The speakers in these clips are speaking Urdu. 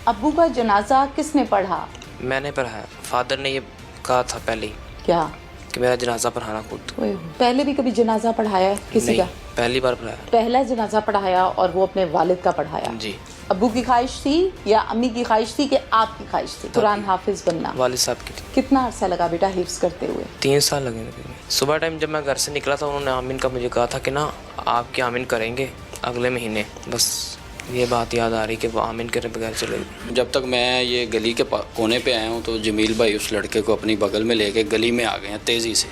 ابو کا جنازہ کس نے پڑھا؟ میں نے پڑھایا. فادر نے یہ کہا تھا پہلے ہی کیا کہ میرا جنازہ پڑھانا خود. پہلے بھی کبھی جنازہ پڑھایا ہے کسی کا؟ نہیں، پہلی بار پڑھایا. پہلا جنازہ پڑھایا اور وہ اپنے والد کا پڑھایا. جی. ابو کی خواہش تھی یا امی کی خواہش تھی کہ آپ کی خواہش تھی قرآن حافظ بننا؟ والد صاحب کی تھی. کتنا عرصہ لگا بیٹا حفظ کرتے ہوئے؟ 3 سال لگے مجھے. صبح ٹائم جب میں گھر سے نکلا تھا انہوں نے آمین کا مجھے کہا تھا کہ نا آپ کی آمین کریں گے اگلے مہینے. بس یہ بات یاد آ رہی کہ وہ آمین کرے بغیر چلے گئے. جب تک میں یہ گلی کے کونے پہ آیا ہوں تو جمیل بھائی اس لڑکے کو اپنی بغل میں لے کے گلی میں آ گئے ہیں تیزی سے.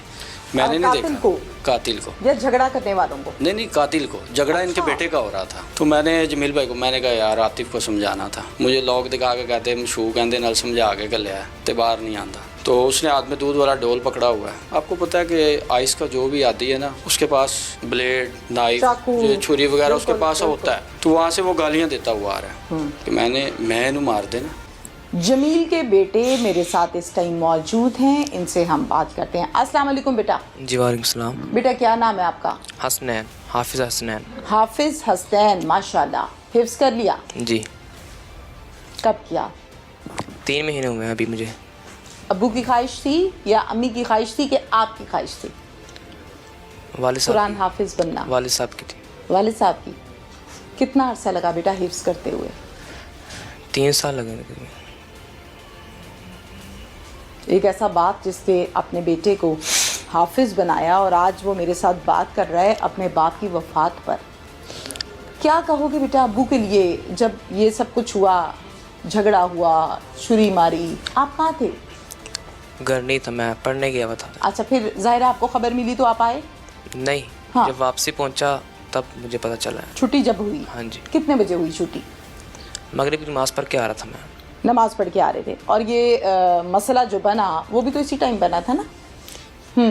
میں نے نہیں دیکھا قاتل کو یا جھگڑا کرنے والوں کو؟ نہیں قاتل کو. جھگڑا ان کے بیٹے کا ہو رہا تھا. تو میں نے جمیل بھائی کو میں نے کہا یار عاطف کو سمجھانا تھا. مجھے لوگ دکھا کے کہتے مشہور کہتے نال سمجھا کے گلیا تے باہر نہیں آتا. تو اس نے ہاتھ میں دودھ والا ڈول پکڑا ہوا ہے. آپ کو پتہ ہے کہ آئس کا جو بھی عادی ہے نا اس کے پاس بلیڈ نائف چھری وغیرہ اس کے پاس ہوتا ہے. تو وہاں سے وہ گالیاں دیتا ہوا آ رہا ہے کہ میں انہوں مار دینا. جمیل کے بیٹے میرے ساتھ اس ٹائم موجود ہیں، ان سے ہم بات کرتے ہیں. السلام علیکم بیٹا. جی وعلیکم السلام. بیٹا کیا نام ہے آپ کا؟ حسنین، حافظ حسنین. حافظ حسنین، ماشاءاللہ. حفظ کر لیا؟ جی. کب کیا؟ 3 مہینے ہوئے ہیں ابھی مجھے. ابو کی خواہش تھی یا امی کی خواہش تھی کہ آپ کی خواہش تھی والد صاحب قرآن حافظ بننا؟ والد صاحب کی تھی. والد صاحب کی. کتنا عرصہ لگا بیٹا حفظ کرتے ہوئے؟ 3 سال لگے مجھے. ایک ایسا بات جس سے اپنے بیٹے کو حافظ بنایا اور آج وہ میرے ساتھ بات کر رہا ہے اپنے باپ کی وفات پر. کیا کہو گے بیٹا ابو کے لیے جب یہ سب کچھ ہوا، جھگڑا ہوا، چھری ماری؟ آپ کہاں تھے؟ گھر نہیں تھا، میں پڑھنے گیا ہوا تھا. اچھا، پھر ظاہر آپ کو خبر ملی تو آپ آئے؟ نہیں، ہاں. جب واپسی پہنچا تب مجھے پتہ چلا. چھٹی جب ہوئی؟ ہاں جی. کتنے بجے ہوئی چھٹی؟ مغرب کی نماز پڑھ کے آ رہا تھا میں. نماز پڑھ کے آ رہے تھے. اور یہ مسئلہ جو بنا وہ بھی تو اسی ٹائم بنا تھا نا؟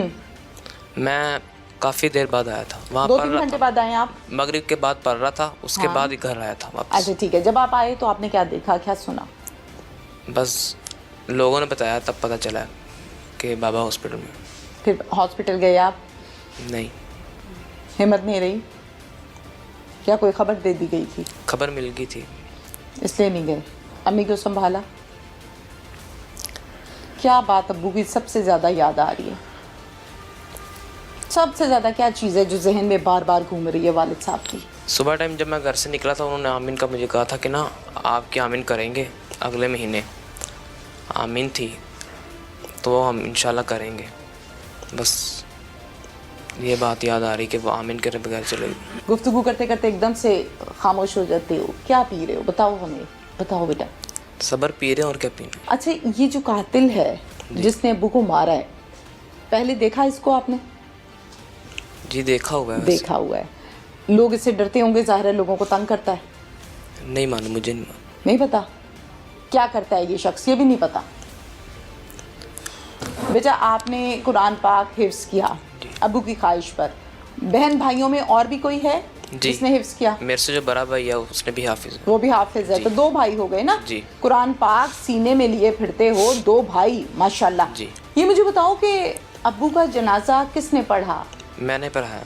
میں کافی دیر بعد آیا تھا. وہاں 2-3 گھنٹے بعد آئے آپ؟ مغرب کے بعد پڑھ رہا تھا، اس کے بعد ہی گھر آیا تھا واپس. اچھا ٹھیک ہے. جب آپ آئے تو آپ نے کیا دیکھا، کیا سنا؟ بس لوگوں نے بتایا تب پتہ چلا کہ بابا ہاسپٹل میں. پھر ہاسپٹل گئے آپ؟ نہیں. ہمت نہیں رہی؟ کیا کوئی خبر دے دی گئی تھی؟ خبر مل گئی تھی. اس لیے نہیں گئے؟ امی کو سنبھالا؟ کیا بات ابو کی سب سے زیادہ یاد آ رہی ہے؟ سب سے زیادہ کیا چیز ہے جو ذہن میں بار بار گھوم رہی ہے والد صاحب کی؟ صبح ٹائم جب میں گھر سے نکلا تھا انہوں نے آمین کا مجھے کہا تھا کہ نا آپ کی آمین کریں گے اگلے مہینے. آمین تھی تو وہ ہم انشاءاللہ کریں گے. بس یہ بات یاد آ رہی کہ وہ آمین کرے بغیر چلے گئے. گفتگو کرتے کرتے ایک دم سے خاموش ہو جاتے ہو. کیا پی رہے ہو؟ بتاؤ ہمیں، بتاؤ بیٹا. صبر پی رہے ہیں اور کیا پینا. اچھا، یہ جو قاتل ہے جس نے ابو کو مارا ہے، پہلے دیکھا اس کو آپ نے؟ جی دیکھا ہوا ہے. دیکھا ہوا ہے. لوگ اس سے ڈرتے ہوں گے، ظاہر ہے لوگوں کو تنگ کرتا ہے. نہیں معلوم، مجھے نہیں معلوم. نہیں پتا کیا کرتا ہے یہ شخص، یہ بھی نہیں پتا. بیٹا آپ نے قرآن پاک حفظ کیا ابو کی خواہش پر. بہن بھائیوں میں اور بھی کوئی ہے جس نے حفظ کیا؟ میرے سے جو بڑا بھائی ہے اس نے بھی حافظ ہے. وہ بھی حافظ ہے. تو 2 بھائی ہو گئے نا. جی. قرآن پاک سینے میں لیے پھرتے ہو، 2 بھائی ماشاءاللہ. جی. یہ مجھے بتاؤ کہ ابو کا جنازہ کس نے پڑھا؟ میں نے پڑھایا.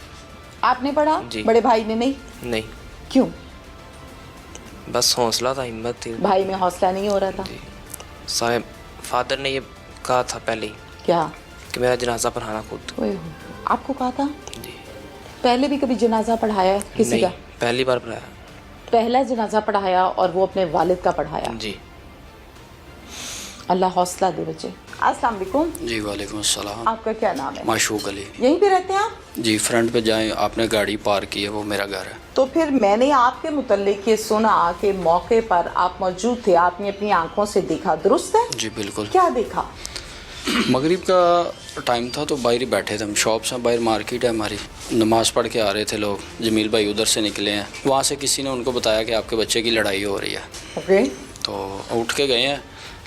آپ نے پڑھا؟ جی. بڑے بھائی نے نہیں؟ نہیں. کیوں؟ بس حوصلہ تھا، ہمت تھی. بھائی میں حوصلہ نہیں ہو رہا تھا؟ جی. صاحب فادر نے یہ کہا تھا پہلے ہی کیا کہ میرا جنازہ پڑھانا خود. آپ کو کہا تھا؟ جی. پہلے بھی کبھی جنازہ پڑھایا ہے کسی کا؟ نہیں، پہلی بار پڑھایا. پہلا جنازہ پڑھایا اور وہ اپنے والد کا پڑھایا. جی. اللہ حوصلہ دے بچے. السلام علیکم. جی وعلیکم السلام. آپ کا کیا نام ہے؟ معشوق علی. یہیں پہ رہتے ہیں آپ؟ جی فرنٹ پہ جائیں، آپ نے گاڑی پارک کی ہے، وہ میرا گھر ہے. تو پھر میں نے آپ کے متعلق یہ سنا کہ موقع پر آپ موجود تھے، آپ نے اپنی آنکھوں سے دیکھا، درست ہے؟ جی بالکل. کیا دیکھا؟ مغرب کا ٹائم تھا تو باہر ہی بیٹھے تھے ہم. شاپ سے باہر مارکیٹ ہے ہماری. نماز پڑھ کے آ رہے تھے لوگ. جمیل بھائی ادھر سے نکلے ہیں. وہاں سے کسی نے ان کو بتایا کہ آپ کے بچے کی لڑائی ہو رہی ہے. اوکے. تو اٹھ کے گئے ہیں.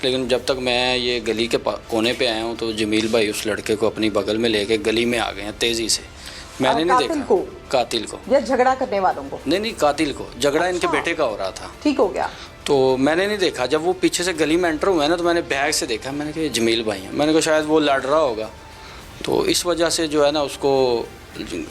لیکن جب تک میں یہ گلی کے کونے پہ آیا ہوں تو جمیل بھائی اس لڑکے کو اپنی بغل میں لے کے گلی میں آ گئے ہیں تیزی سے. میں نے نہیں دیکھا قاتل کو یا جھگڑا کرنے والوں کو؟ نہیں قاتل کو. جھگڑا ان کے بیٹے کا ہو رہا تھا. ٹھیک ہو گیا. تو میں نے نہیں دیکھا. جب وہ پیچھے سے گلی میں انٹر ہوئے نا تو میں نے بیگ سے دیکھا. میں نے کہا یہ جمیل بھائی ہیں. میں نے کہا شاید وہ لڑ رہا ہوگا تو اس وجہ سے جو ہے نا اس کو